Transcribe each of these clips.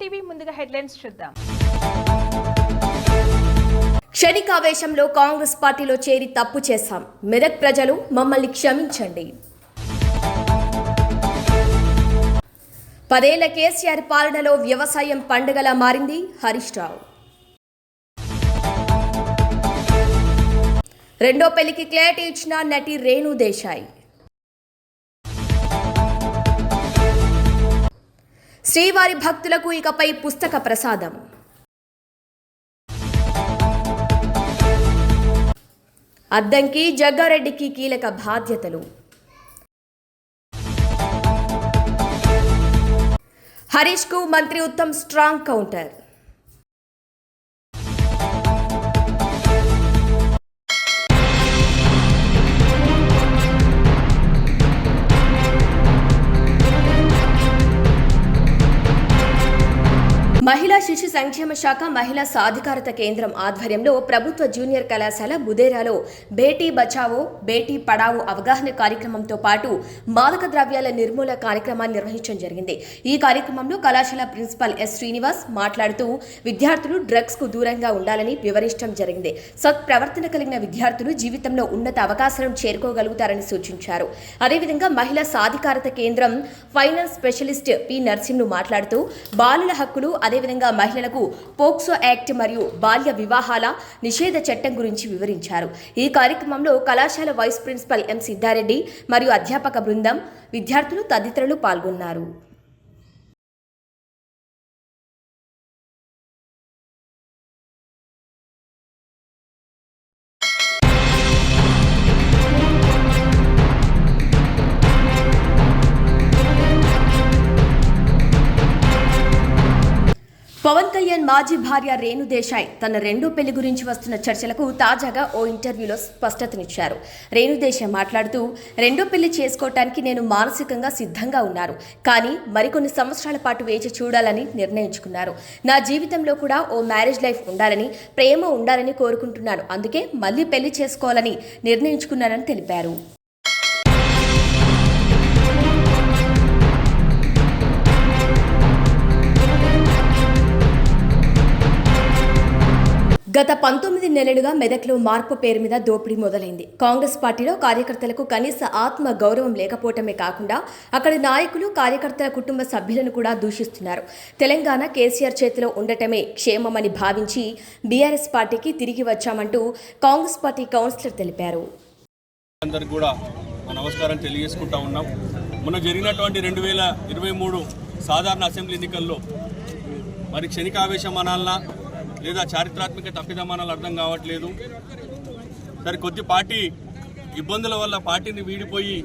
TV ముందుగా headlines చూద్దాం. క్షణికావేశంలో కాంగ్రెస్ పార్టీలో చేరి తప్పు చేశాం. మెదక్ ప్రజలు మమ్మల్ని క్షమించండి. 10 ఏళ్ల కేసీఆర్ పాలనలో వ్యవసాయం పండుగలా మారింది. హరీష్ రావు. రెండో పెళ్లికి క్లారిటీ ఇచ్చిన నటి రేణు దేశాయ్. శ్రీవారి భక్తులకు ఇకపై పుస్తక ప్రసాదం. అద్దంకి జగ్గారెడ్డికి కీలక బాధ్యతలు. హరీష్ కు మంత్రి ఉత్తమ్ స్ట్రాంగ్ కౌంటర్. మహిళా శిశు సంక్షేమ శాఖ మహిళా సాధికారత కేంద్రం ఆధ్వర్యంలో ప్రభుత్వ జూనియర్ కళాశాల బుదేరాలో బేటీ బచావో బేటీ పడావో అవగాహన కార్యక్రమంతో పాటు మాదక ద్రవ్యాల నిర్మూలన కార్యక్రమాన్ని నిర్వహించడం జరిగింది. ఈ కార్యక్రమంలో కళాశాల ప్రిన్సిపల్ ఎస్ శ్రీనివాస్ మాట్లాడుతూ విద్యార్థులు డ్రగ్స్ కు దూరంగా ఉండాలని వివరించడం జరిగింది. సత్ప్రవర్తన కలిగిన విద్యార్థులు జీవితంలో ఉన్నత అవకాశాలను చేరుకోగలుగుతారని సూచించారు. అదేవిధంగా మహిళా సాధికారత కేంద్రం ఫైనాన్స్ స్పెషలిస్ట్ పి నర్సింహ్ను మాట్లాడుతూ బాలుల హక్కులు అదేవిధంగా మహిళలకు పోక్సో యాక్ట్ మరియు బాల్య వివాహాల నిషేధ చట్టం గురించి వివరించారు. ఈ కార్యక్రమంలో కళాశాల వైస్ ప్రిన్సిపల్ ఎం సిద్ధారెడ్డి మరియు అధ్యాపక బృందం, విద్యార్థులు తదితరులు పాల్గొన్నారు. పవన్ కళ్యాణ్ మాజీ భార్య రేణు దేశాయ్ తన రెండో పెళ్లి గురించి వస్తున్న చర్చలకు తాజాగా ఓ ఇంటర్వ్యూలో స్పష్టతనిచ్చారు. రేణు దేశాయ్ మాట్లాడుతూ రెండో పెళ్లి చేసుకోవటానికి నేను మానసికంగా సిద్ధంగా ఉన్నాను, కానీ మరికొన్ని సంవత్సరాల పాటు వేచి చూడాలని నిర్ణయించుకున్నారు. నా జీవితంలో కూడా ఓ మ్యారేజ్ లైఫ్ ఉండాలని, ప్రేమ ఉండాలని కోరుకుంటున్నాను. అందుకే మళ్ళీ పెళ్లి చేసుకోవాలని నిర్ణయించుకున్నానని తెలిపారు. గత 19 నెలలుగా మెదక్లో మార్పు పేరు మీద దోపిడీ మొదలైంది. కాంగ్రెస్ పార్టీలో కార్యకర్తలకు కనీస ఆత్మ గౌరవం లేకపోవటమే కాకుండా అక్కడి నాయకులు, కార్యకర్తల కుటుంబ సభ్యులను కూడా దూషిస్తున్నారు. తెలంగాణ కేసీఆర్ చేతిలో ఉండటమే క్షేమమని భావించి బీఆర్ఎస్ పార్టీకి తిరిగి వచ్చామంటూ కాంగ్రెస్ పార్టీ కౌన్సిలర్ తెలిపారు. అందరికీ కూడా నమస్కారం తెలియజేసుకుంటా ఉన్నాం. మొన్న జరిగినటువంటి 2023 సాధారణ అసెంబ్లీ ఎన్నికల్లో మరి క్షణికావేశం అనాలనా లేదా చారిత్రాత్మక తప్పిదమానాలు అర్థం కావట్లేదు. సరే, కొద్ది పార్టీ ఇబ్బందుల వల్ల పార్టీని వీడిపోయి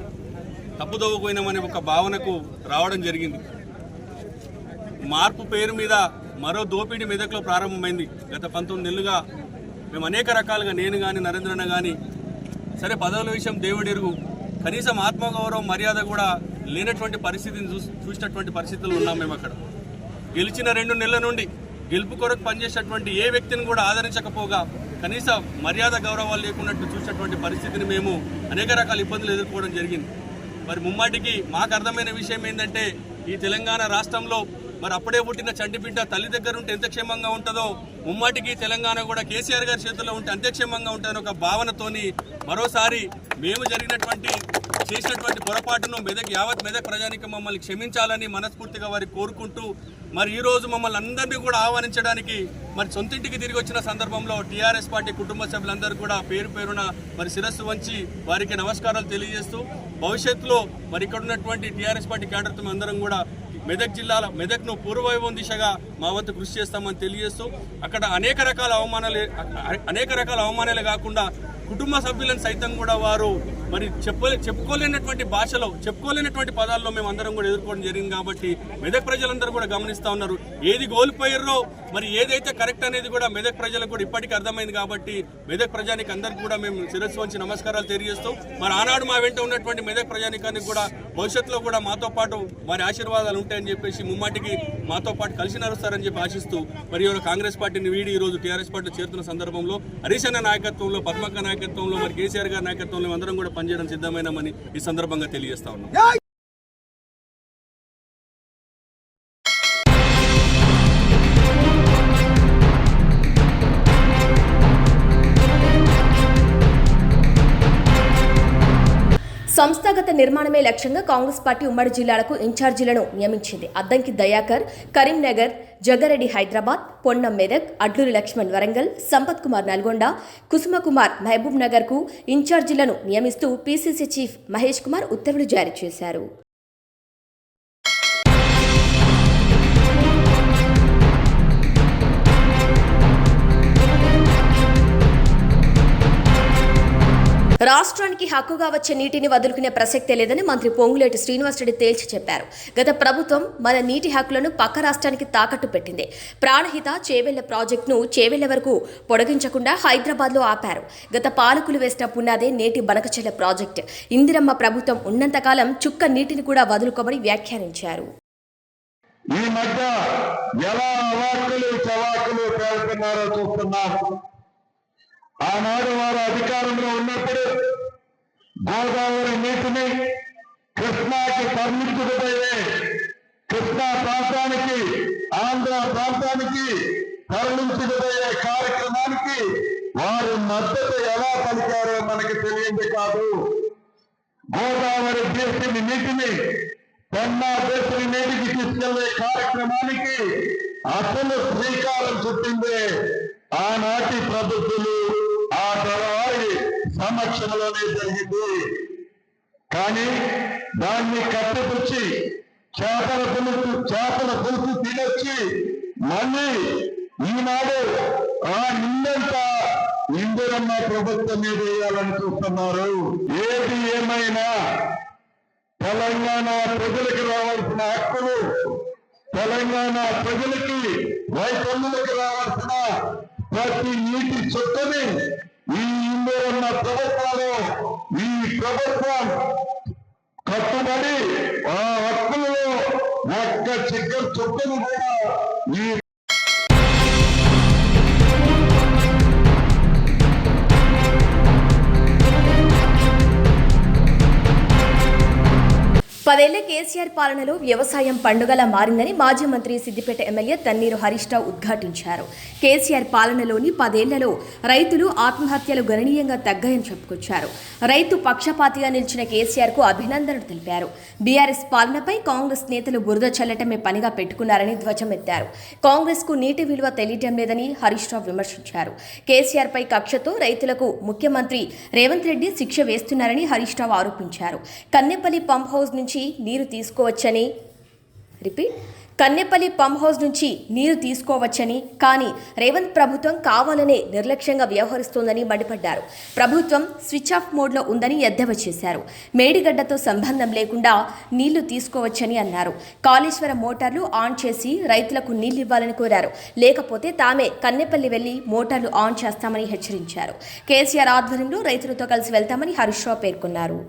తప్పుదోవపోయినామనే ఒక భావనకు రావడం జరిగింది. మార్పు పేరు మీద మరో దోపిడీ మెదక్లో ప్రారంభమైంది. గత 19 నెలలుగా మేము అనేక రకాలుగా, నేను కానీ నరేంద్రన్న కానీ, సరే పదవుల విషయం దేవుడెరుగు, కనీసం ఆత్మగౌరవం మర్యాద కూడా లేనటువంటి పరిస్థితిని చూసినటువంటి పరిస్థితులు ఉన్నాం. మేము అక్కడ గెలిచిన 2 నెలల నుండి గెలుపు కొరకు పనిచేసేటువంటి ఏ వ్యక్తిని కూడా ఆదరించకపోగా కనీస మర్యాద గౌరవాలు లేకున్నట్టు చూసినటువంటి పరిస్థితిని మేము అనేక రకాల ఇబ్బందులు ఎదుర్కోవడం జరిగింది. మరి ముమ్మాటికి మాకు అర్థమైన విషయం ఏంటంటే, ఈ తెలంగాణ రాష్ట్రంలో మరి అప్పుడే పుట్టిన చంటిబిడ్డ తల్లి దగ్గర ఉంటే ఎంత క్షేమంగా ఉంటుందో, ముమ్మాటికి తెలంగాణ కూడా కేసీఆర్ గారి చేతుల్లో ఉంటే అంతే క్షేమంగా ఉంటుందని ఒక భావనతోని మరోసారి మేము చేసినటువంటి పొరపాటును యావత్ మెదక్ ప్రజానికి మమ్మల్ని క్షమించాలని మనస్ఫూర్తిగా వారికి కోరుకుంటూ, మరి ఈరోజు మమ్మల్ని అందరినీ కూడా ఆహ్వానించడానికి మరి సొంతింటికి తిరిగి వచ్చిన సందర్భంలో టీఆర్ఎస్ పార్టీ కుటుంబ సభ్యులందరూ కూడా పేరు పేరున మరి శిరస్సు వంచి వారికి నమస్కారాలు తెలియజేస్తూ, భవిష్యత్తులో మరి ఇక్కడ ఉన్నటువంటి టీఆర్ఎస్ పార్టీ క్యాడర్తో అందరం కూడా మెదక్ను పూర్వవైభవం దిశగా మా వంతు కృషి చేస్తామని తెలియజేస్తూ, అక్కడ అనేక రకాల అవమానాలే కాకుండా కుటుంబ సభ్యులను సైతం కూడా వారు మరి చెప్పుకోలేనటువంటి భాషలో, చెప్పుకోలేనటువంటి పదాల్లో మేము అందరం కూడా ఎదుర్కోవడం జరిగింది. కాబట్టి మెదక్ ప్రజలందరూ కూడా గమనిస్తూ ఉన్నారు. ఏది కోల్పోయారో మరి ఏదైతే కరెక్ట్ అనేది కూడా మెదక్ ప్రజలకు కూడా ఇప్పటికీ అర్థమైంది. కాబట్టి మెదక్ ప్రజానికి అందరికీ కూడా మేము శిరస్సు వంచి నమస్కారాలు తెలియజేస్తూ, మరి ఆనాడు మా వెంట ఉన్నటువంటి మెదక్ ప్రజానికానికి కూడా భవిష్యత్తులో కూడా మాతో పాటు వారి ఆశీర్వాదాలు ఉంటాయని చెప్పేసి ముమ్మాటికి మాతో పాటు కలిసి నడుస్తారని చెప్పి ఆశిస్తూ, మరి ఎవరు కాంగ్రెస్ పార్టీని వీడి ఈరోజు టీఆర్ఎస్ పార్టీ చేరుతున్న సందర్భంలో హరీష్ అన్న నాయకత్వంలో, పద్మక్క నాయకత్వంలో, మరి కేసీఆర్ గారి నాయకత్వంలో అందరం కూడా పనిచేయడం సిద్ధమైనామని ఈ సందర్భంగా తెలియజేస్తా ఉన్నాం. సంస్థాగత నిర్మాణమే లక్ష్యంగా కాంగ్రెస్ పార్టీ ఉమ్మడి జిల్లాలకు ఇన్ఛార్జీలను నియమించింది. అద్దంకి దయాకర్ కరీంనగర్, జగ్గారెడ్డి హైదరాబాద్, పొన్నం మెదక్, అడ్లూరి లక్ష్మణ్ వరంగల్, సంపత్ కుమార్ నల్గొండ, కుసుమ కుమార్ మహబూబ్ నగర్ కు ఇన్ఛార్జీలను నియమిస్తూ పీసీసీ చీఫ్ మహేష్ కుమార్ ఉత్తర్వులు జారీ చేశారు. రాష్ట్రానికి హక్కుగా వచ్చే నీటిని వదులుకునే ప్రసక్తే లేదని మంత్రి పొంగులేటి శ్రీనివాసరెడ్డి తేల్చి చెప్పారు. గత ప్రభుత్వం మన నీటి హక్కులను పక్క రాష్ట్రానికి తాకట్టు పెట్టింది. ప్రాణహిత చేవెళ్ల ప్రాజెక్టును చేవెళ్ల వరకు పొడిగించకుండా హైదరాబాద్లో ఆపారు. గత పాలకులు వేసిన పునాదే నేటి బనకచెర్ల ప్రాజెక్టు. ఇందిరమ్మ ప్రభుత్వం ఉన్నంతకాలం చుక్క నీటిని కూడా వదులుకోమని వ్యాఖ్యానించారు. ఈ మధ్య ఎలా అవాక్కులు చవాకులు పేర్కొన్నారో చూస్తున్నారు. ఆనాడు వారు అధికారంలో ఉన్నప్పుడు గోదావరి నీటిని కృష్ణాకి తరలించుకుపోయే కృష్ణా ప్రాంతానికి, ఆంధ్ర ప్రాంతానికి తరలించుకుపోయే కార్యక్రమానికి వారు మద్దతు ఎలా పలికారో మనకి తెలియంది కాదు. గోదావరి బేసిన్ నీటిని పెన్నా బేసిన్ నీటికి తీసుకెళ్లే కార్యక్రమానికి అసలు శ్రీకారం చుట్టిందే ఆనాటి ప్రభుత్వాలు, ఆ తరవారి సమక్షంలోనే జరిగింది. కానీ దాన్ని కట్టుపుచ్చి చేపల పులుసు తినొచ్చి మళ్ళీ ఈనాడు ఆ నిందంతా ఇందిరమ్మ ప్రభుత్వం మీద వేయాలని చూస్తున్నారు. ఏది ఏమైనా తెలంగాణ ప్రజలకు రావాల్సిన హక్కులు, తెలంగాణ ప్రజలకి, రైతన్నులకు రావాల్సిన ప్రతి నీటి చుట్టని ఈ ఇందిరమ్మ ప్రభుత్వంలో ఈ ప్రభుత్వం కట్టుబడి ఆ హక్కులలో ఒక్క చిక్కర్ చుట్టను కూడా ఈ 10 ఏళ్ల కేసీఆర్ పాలనలో వ్యవసాయం పండుగలా మారిందని మాజీ మంత్రి సిద్దిపేట ఎమ్మెల్యే తన్నీరు హరీష్ రావు ఉద్ఘాటించారు. కేసీఆర్ పాలనలోని 10 ఏళ్లలో రైతులు ఆత్మహత్యలు గణనీయంగా తగ్గాయని చెప్పుకొచ్చారు. రైతు పక్షపాతిగా నిలిచిన కేసీఆర్ కు అభినందనలు తెలిపారు. బీఆర్ఎస్ పాలనపై కాంగ్రెస్ నేతలు బురద చల్లటమే పనిగా పెట్టుకున్నారని ధ్వజమెత్తారు. కాంగ్రెస్ కు నీటి విలువ తెలియటం లేదని హరీష్ రావు విమర్శించారు. కేసీఆర్ పై కక్షతో రైతులకు ముఖ్యమంత్రి రేవంత్ రెడ్డి శిక్ష వేస్తున్నారని హరీష్ రావు ఆరోపించారు. కన్నెపల్లి పంప్ హౌస్ నుంచి కన్నెపల్లి పంప్ హౌస్ నుంచి నీరు తీసుకోవచ్చని, కానీ రేవంత్ ప్రభుత్వం కావాలనే నిర్లక్ష్యంగా వ్యవహరిస్తోందని మండిపడ్డారు. ప్రభుత్వం స్విచ్ ఆఫ్ మోడ్లో ఉందని ఎద్దేవా చేశారు. మేడిగడ్డతో సంబంధం లేకుండా నీళ్లు తీసుకోవచ్చని అన్నారు. కాళేశ్వరం మోటార్లు ఆన్ చేసి రైతులకు నీళ్లు ఇవ్వాలని కోరారు. లేకపోతే తామే కన్నెపల్లి వెళ్లి మోటార్లు ఆన్ చేస్తామని హెచ్చరించారు. కేసీఆర్ ఆధ్వర్యంలో రైతులతో కలిసి వెళ్తామని హరీష్ రావు పేర్కొన్నారు.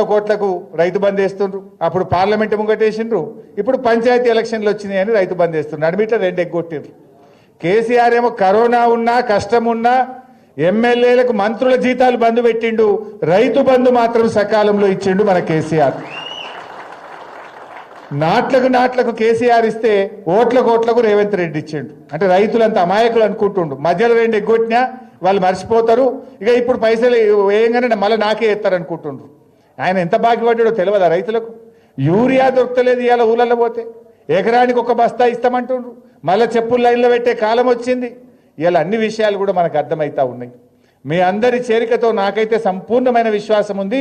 కోట్లకు రైతు బంద్ వేస్తుండ్రు. అప్పుడు పార్లమెంట్ ముంగటేసిండ్రు. ఇప్పుడు పంచాయతీ ఎలక్షన్లు వచ్చినాయని రైతు బంద్ వేస్తుండ్రు. అడిమిట 2 ఎగ్గొట్టిండ్రు. కేసీఆర్ ఏమో కరోనా ఉన్నా కష్టం ఉన్నా ఎమ్మెల్యేలకు మంత్రుల జీతాలు బంద్ పెట్టిండు. రైతు బంధు మాత్రం సకాలంలో ఇచ్చిండు మన కేసీఆర్. నాట్లకు కేసీఆర్ ఇస్తే ఓట్లకు రేవంత్ రెడ్డి ఇచ్చిండు. అంటే రైతులంతా అమాయకులు అనుకుంటుండు. మధ్యలో 2 ఎగ్గొట్టినా వాళ్ళు మర్చిపోతారు. ఇక ఇప్పుడు పైసలు వేయంగానే మళ్ళీ నాకే ఎత్తారు అనుకుంటుండ్రు. ఆయన ఎంత బాగుపడ్డాడో తెలియదా రైతులకు? యూరియా దొరకలేదు ఇవాళ ఊళ్ళల్లో పోతే. ఎకరానికి 1 బస్తా ఇస్తామంటుండ్రు. మళ్ళీ చెప్పులు లైన్లో పెట్టే కాలం వచ్చింది. ఇవాళ అన్ని విషయాలు కూడా మనకు అర్థమవుతా ఉన్నాయి. మీ అందరి చేరికతో నాకైతే సంపూర్ణమైన విశ్వాసం ఉంది.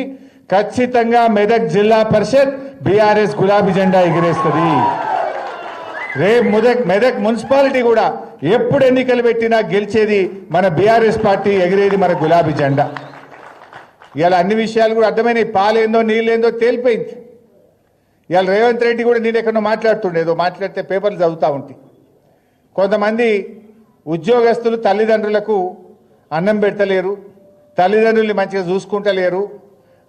ఖచ్చితంగా మెదక్ జిల్లా పరిషత్ బీఆర్ఎస్ గులాబీ జెండా ఎగిరేస్తుంది. రేపు మెదక్ మున్సిపాలిటీ కూడా ఎప్పుడు ఎన్నికలు పెట్టినా గెలిచేది మన బీఆర్ఎస్ పార్టీ, ఎగిరేది మన గులాబీ జెండా. ఇవాళ అన్ని విషయాలు కూడా అర్థమైనాయి. పాలేందో నీళ్ళేందో తేలిపోయింది. ఇవాళ రేవంత్ రెడ్డి కూడా నేను ఎక్కడో మాట్లాడుతుండేదో మాట్లాడితే పేపర్లు చదువుతూ ఉంటాయి. కొంతమంది ఉద్యోగస్తులు తల్లిదండ్రులకు అన్నం పెడతలేరు, తల్లిదండ్రుల్ని మంచిగా చూసుకుంటలేరు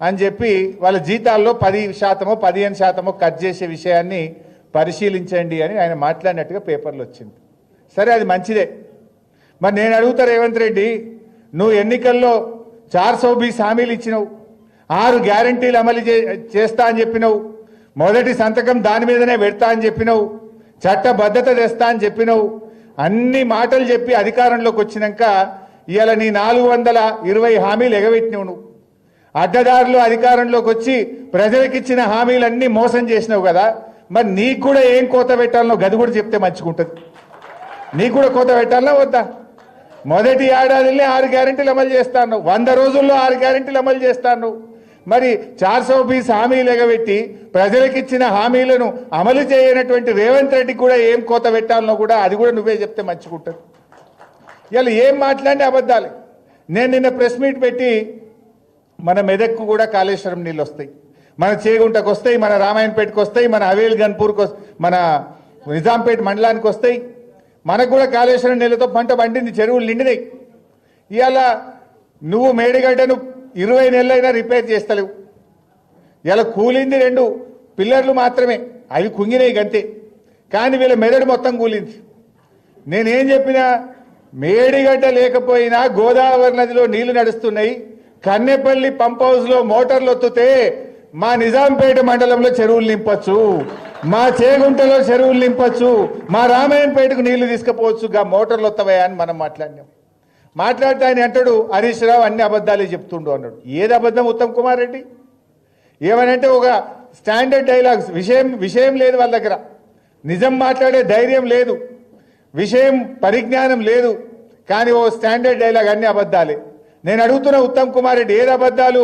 అని చెప్పి వాళ్ళ జీతాల్లో 10%, 15% కట్ చేసే విషయాన్ని పరిశీలించండి అని ఆయన మాట్లాడినట్టుగా పేపర్లు వచ్చింది. సరే, అది మంచిదే. మరి నేను అడుగుతా రేవంత్ రెడ్డి, నువ్వు ఎన్నికల్లో 420 హామీలు ఇచ్చినావు, 6 గ్యారంటీలు అమలు చేస్తా అని చెప్పినావు, మొదటి సంతకం దాని మీదనే పెడతా అని చెప్పినావు, చట్టబద్ధత తెస్తా అని చెప్పినావు. అన్ని మాటలు చెప్పి అధికారంలోకి వచ్చినాక ఇవాళ నీ 420 హామీలు ఎగబెట్టినావు. నువ్వు అడ్డదారులు అధికారంలోకి వచ్చి ప్రజలకు ఇచ్చిన హామీలన్నీ మోసం చేసినావు కదా, మరి నీకు కూడా ఏం కోత పెట్టాలనో గది కూడా చెప్తే మంచిగుంటుంది. నీకు కూడా కోత పెట్టాలనా వద్దా? మొదటి ఏడాదిలో 6 గ్యారెంటీలు అమలు చేస్తాను, 100 రోజుల్లో 6 గ్యారెంటీలు అమలు చేస్తాను. మరి 420 హామీలు ఎగబెట్టి ప్రజలకు ఇచ్చిన హామీలను అమలు చేయనటువంటి రేవంత్ రెడ్డికి కూడా ఏం కోత పెట్టాలనో కూడా అది కూడా నువ్వే చెప్తే మంచిగుంటుంది. ఇలా ఏం మాట్లాడి అబద్ధాలు. నేను నిన్న ప్రెస్ మీట్ పెట్టి మన మెదక్కు కూడా కాళేశ్వరం నీళ్ళు వస్తాయి, మన చేగుంటకు వస్తాయి, మన రామాయణపేటకు వస్తాయి, మన హవేల్ గన్పూర్కు, మన నిజాంపేట మండలానికి వస్తాయి. మనకు కూడా కాళేశ్వరం నీళ్ళతో పంట పండింది, చెరువులు నిండినాయి. ఇవాళ నువ్వు మేడిగడ్డను 20 నెలలైనా రిపేర్ చేస్తలేవు. ఇలా కూలింది 2 పిల్లర్లు మాత్రమే, అవి కుంగినాయి గంతే. కానీ వీళ్ళ మెదడు మొత్తం కూలింది. నేనేం చెప్పినా, మేడిగడ్డ లేకపోయినా గోదావరి నదిలో నీళ్లు నడుస్తున్నాయి. కన్నెపల్లి పంప్ హౌస్లో మోటార్లు ఒత్తుతే మా నిజాంపేట మండలంలో చెరువులు నింపచ్చు, మా చేగుంటలో చెరువులు నింపచ్చు, మా రామాయణపేటకు నీళ్లు తీసుకుపోవచ్చు. మోటార్లు వస్తావా అని మనం మాట్లాడినాం. మాట్లాడితే ఆయన అంటాడు, హరీష్ రావు అన్ని అబద్ధాలే చెప్తుండు అన్నాడు. ఏది అబద్ధం ఉత్తమ్ కుమార్ రెడ్డి? ఏమనంటే ఒక స్టాండర్డ్ డైలాగ్స్, విషయం లేదు వాళ్ళ దగ్గర, నిజం మాట్లాడే ధైర్యం లేదు, విషయం పరిజ్ఞానం లేదు. కానీ ఓ స్టాండర్డ్ డైలాగ్ అన్ని అబద్ధాలే. నేను అడుగుతున్న ఉత్తమ్ కుమార్ రెడ్డి, ఏది అబద్ధాలు?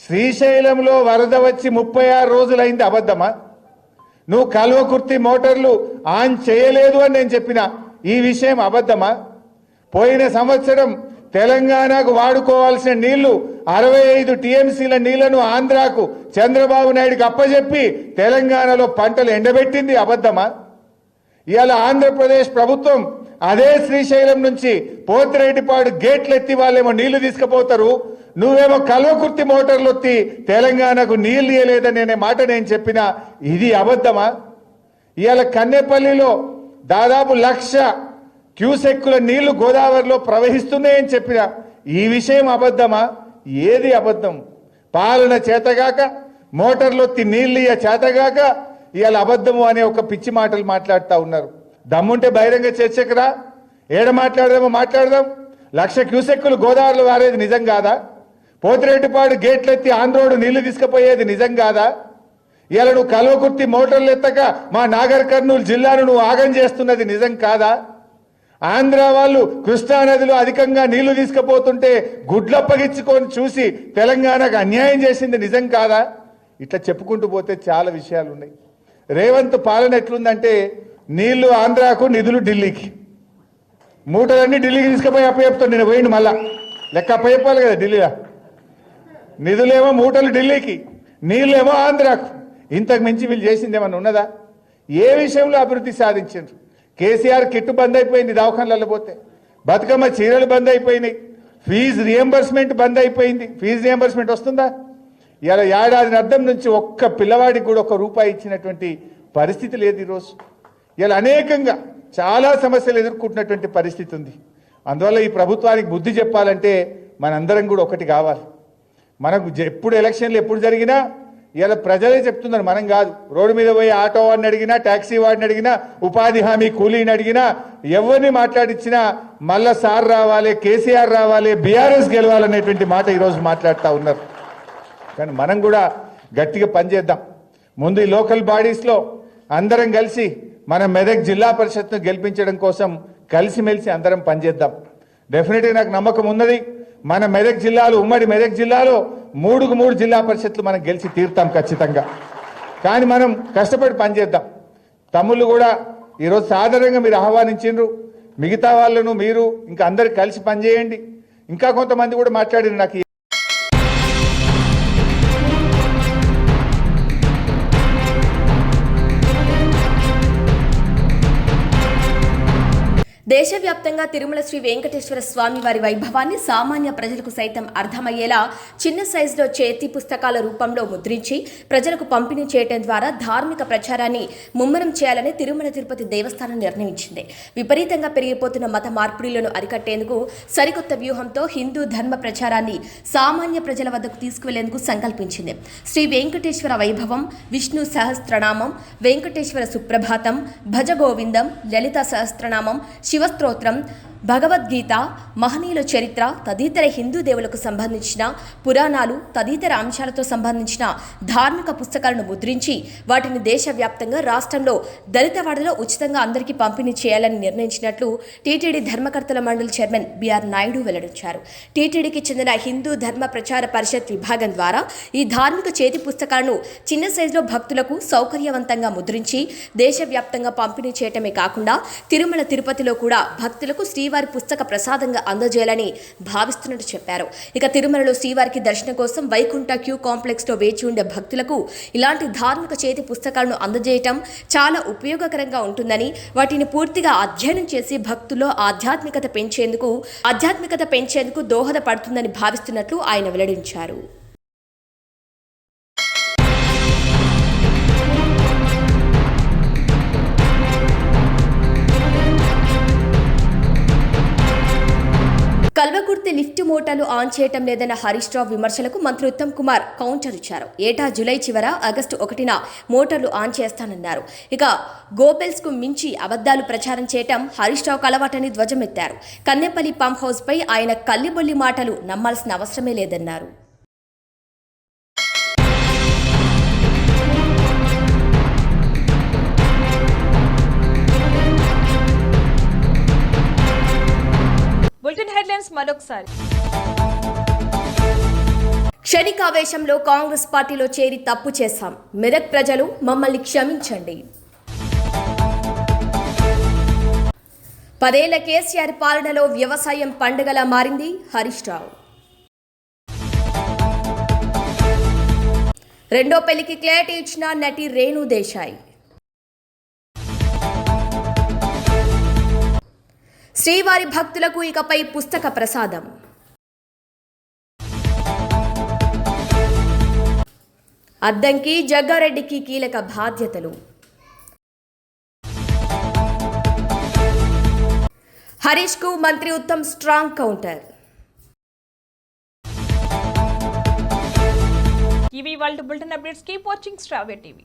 శ్రీశైలంలో వరద వచ్చి 36 రోజులైంది, అబద్ధమా? నువ్వు కల్వకుర్తి మోటార్లు ఆన్ చేయలేదు అని నేను చెప్పిన ఈ విషయం అబద్ధమా? పోయిన సంవత్సరం తెలంగాణకు వాడుకోవాల్సిన నీళ్లు 65 టీఎంసీల నీళ్లను ఆంధ్రాకు చంద్రబాబు నాయుడుకి అప్పచెప్పి తెలంగాణలో పంటలు ఎండబెట్టింది, అబద్ధమా? ఇవాళ ఆంధ్రప్రదేశ్ ప్రభుత్వం అదే శ్రీశైలం నుంచి పోతిరెడ్డిపాడు గేట్లు ఎత్తి వాళ్ళేమో నీళ్లు తీసుకుపోతారు, నువ్వేమో కల్వకుర్తి మోటార్లు ఎత్తి తెలంగాణకు నీళ్లు ఇయ్యలేదనే మాట నేను చెప్పినా ఇది అబద్ధమా? ఇవాళ కన్నెపల్లిలో దాదాపు 1,00,000 క్యూసెక్కుల నీళ్లు గోదావరిలో ప్రవహిస్తున్నాయని చెప్పిన ఈ విషయం అబద్ధమా? ఏది అబద్ధం? పాలన చేతగాక, మోటార్లు ఎత్తి నీళ్లు ఇయ్య చేతగాక ఇవాళ అబద్ధము అనే ఒక పిచ్చి మాటలు మాట్లాడుతూ ఉన్నారు. దమ్ముంటే బహిరంగ చర్చకు రా, ఏడ మాట్లాడదామో మాట్లాడదాం. 1,00,000 క్యూసెక్కులు గోదావరిలో వారేది నిజం కాదా? పోతిరెడ్డిపాడు గేట్లు ఎత్తి ఆంధ్రోడు నీళ్లు తీసుకుపోయేది నిజం కాదా? ఇవాళ నువ్వు కల్వకుర్తి మోటార్లు ఎత్తక మా నాగర్ కర్నూలు జిల్లాను నువ్వు ఆగం చేస్తున్నది నిజం కాదా? ఆంధ్ర వాళ్ళు కృష్ణానదిలో అధికంగా నీళ్లు తీసుకుపోతుంటే గుడ్లప్పగించుకొని చూసి తెలంగాణకు అన్యాయం చేసింది నిజం కాదా? ఇట్లా చెప్పుకుంటూ పోతే చాలా విషయాలు ఉన్నాయి. రేవంత్ పాలన ఎట్లుందంటే, నీళ్లు ఆంధ్రాకు, నిధులు ఢిల్లీకి, మూటలన్నీ ఢిల్లీకి తీసుకుపోయి అప్పచెప్తాడు. నేను పోయిండు మళ్ళా లెక్క అప్పచెప్పాలి కదా ఢిల్లీలో. నిధులేమో మూటలు ఢిల్లీకి, నీళ్ళేమో ఆంధ్రాకు. ఇంతకు మించి వీళ్ళు చేసింది ఏమన్నా ఉన్నదా? ఏ విషయంలో అభివృద్ధి సాధించారు? కేసీఆర్ కిట్టు బంద్ అయిపోయింది, దవాఖానలలో పోతే బతుకమ్మ చీరలు బంద్ అయిపోయినాయి, ఫీజు రియంబర్స్మెంట్ బంద్ అయిపోయింది. ఫీజు రియంబర్స్మెంట్ వస్తుందా? ఇలా ఏడాది అర్థం నుంచి ఒక్క పిల్లవాడికి కూడా ₹1 ఇచ్చినటువంటి పరిస్థితి లేదు ఈరోజు. ఇలా అనేకంగా చాలా సమస్యలు ఎదుర్కొంటున్నటువంటి పరిస్థితి ఉంది. అందువల్ల ఈ ప్రభుత్వానికి బుద్ధి చెప్పాలంటే మనందరం కూడా ఒకటి కావాలి. మనకు ఎప్పుడు ఎలక్షన్లు ఎప్పుడు జరిగినా ఇలా ప్రజలే చెప్తున్నారు, మనం కాదు. రోడ్డు మీద పోయి ఆటో వాడిని అడిగినా, ట్యాక్సీ వాడిని అడిగినా, ఉపాధి హామీ కూలీని అడిగినా, ఎవరిని మాట్లాడించినా మళ్ళా సార్ రావాలి, కేసీఆర్ రావాలి, బీఆర్ఎస్ గెలవాలనేటువంటి మాట ఈరోజు మాట్లాడుతూ ఉన్నారు. కానీ మనం కూడా గట్టిగా పనిచేద్దాం. ముందు ఈ లోకల్ బాడీస్లో అందరం కలిసి మన మెదక్ జిల్లా పరిషత్ను గెలిపించడం కోసం కలిసిమెలిసి అందరం పనిచేద్దాం. డెఫినెట్గా నాకు నమ్మకం ఉన్నది, మన మెదక్ జిల్లాలో, ఉమ్మడి మెదక్ జిల్లాలో 3కు 3 జిల్లా పరిషత్లు మనం గెలిచి తీరుతాం ఖచ్చితంగా. కానీ మనం కష్టపడి పనిచేద్దాం. తమ్ముళ్ళు కూడా ఈరోజు సాధారణంగా మీరు ఆహ్వానించిండ్రు, మిగతా వాళ్ళను మీరు ఇంకా అందరు కలిసి పనిచేయండి. ఇంకా కొంతమంది కూడా మాట్లాడిన నాకు దేశవ్యాప్తంగా తిరుమల శ్రీ వెంకటేశ్వర స్వామి వారి వైభవాన్ని సామాన్య ప్రజలకు సైతం అర్థమయ్యేలా చిన్న సైజులో చేతి పుస్తకాల రూపంలో ముద్రించి ప్రజలకు పంపిణీ చేయడం ద్వారా ధార్మిక ప్రచారాన్ని ముమ్మరం చేయాలని తిరుమల తిరుపతి దేవస్థానం నిర్ణయించింది. విపరీతంగా పెరిగిపోతున్న మత మార్పిడులను అరికట్టేందుకు సరికొత్త వ్యూహంతో హిందూ ధర్మ ప్రచారాన్ని సామాన్య ప్రజల వద్దకు తీసుకువెళ్లేందుకు సంకల్పించింది. శ్రీ వెంకటేశ్వర వైభవం, విష్ణు సహస్రనామం, వెంకటేశ్వర సుప్రభాతం, భజ గోవిందం, లలిత సహస్రనామం, శివస్తోత్రం, భగవద్గీత, మహనీయుల చరిత్ర తదితర హిందూ దేవులకు సంబంధించిన పురాణాలు తదితర అంశాలతో సంబంధించిన ధార్మిక పుస్తకాలను ముద్రించి వాటిని దేశవ్యాప్తంగా రాష్ట్రంలో దళితవాడలో ఉచితంగా అందరికీ పంపిణీ చేయాలని నిర్ణయించినట్లు టీటీడీ ధర్మకర్తల మండలి చైర్మన్ బిఆర్ నాయుడు వెల్లడించారు. టీటీడీకి చెందిన హిందూ ధర్మ ప్రచార పరిషత్ విభాగం ద్వారా ఈ ధార్మిక చేతి పుస్తకాలను చిన్న సైజులో భక్తులకు సౌకర్యవంతంగా ముద్రించి దేశవ్యాప్తంగా పంపిణీ చేయటమే కాకుండా తిరుమల తిరుపతిలో కూడా భక్తులకు శ్రీవారి పుస్తక ప్రసాదంగా అందజేయాలని భావిస్తున్నట్టు చెప్పారు. ఇక తిరుమలలో శ్రీవారికి దర్శనం కోసం వైకుంఠ క్యూ కాంప్లెక్స్ లో వేచి ఉండే భక్తులకు ఇలాంటి ధార్మిక చేతి పుస్తకాలను అందజేయటం చాలా ఉపయోగకరంగా ఉంటుందని, వాటిని పూర్తిగా అధ్యయనం చేసి భక్తుల్లో ఆధ్యాత్మికత పెంచేందుకు దోహదపడుతుందని భావిస్తున్నట్లు ఆయన వెల్లడించారు. కల్వకుర్తి లిఫ్ట్ మోటార్లు ఆన్ చేయటం లేదన్న హరీష్ రావు విమర్శలకు మంత్రి ఉత్తమ్ కుమార్ కౌంటర్ ఇచ్చారు. ఏటా జూలై చివర ఆగస్టు 1న మోటార్లు ఆన్ చేస్తానన్నారు. ఇక గోబెల్స్ కు మించి అబద్దాలు ప్రచారం చేయటం హరీష్ రావుకు అలవాటని ధ్వజమెత్తారు. కన్నెపల్లి పంప్ హౌస్ పై ఆయన కల్లిబొల్లి మాటలు నమ్మాల్సిన అవసరమే లేదన్నారు. బులెటిన్ హెడ్లైన్స్ మరొకసారి. క్షణికావేశంలో కాంగ్రెస్ పార్టీలో చేరి తప్పు చేశాం. మెదక్ ప్రజలు మమ్మల్ని క్షమించండి. 10 ఏళ్ల కేసీఆర్ పాలనలో వ్యవసాయం పండుగలా మారింది హరీష్ రావు. రెండో పెళ్లికి క్లారిటీ ఇచ్చిన నటి రేణు దేశాయ్. శ్రీవారి భక్తులకు ఇకపై పుస్తక ప్రసాదం. అద్దంకి జగ్గారెడ్డికి కీలక బాధ్యతలు. హరీష్ కు మంత్రి ఉత్తమ్ స్ట్రాంగ్ కౌంటర్. ఇవి వాళ్ళ బులెటిన్ అప్డేట్స్. కీప్ వాచింగ్ శ్రావ్య టీవీ.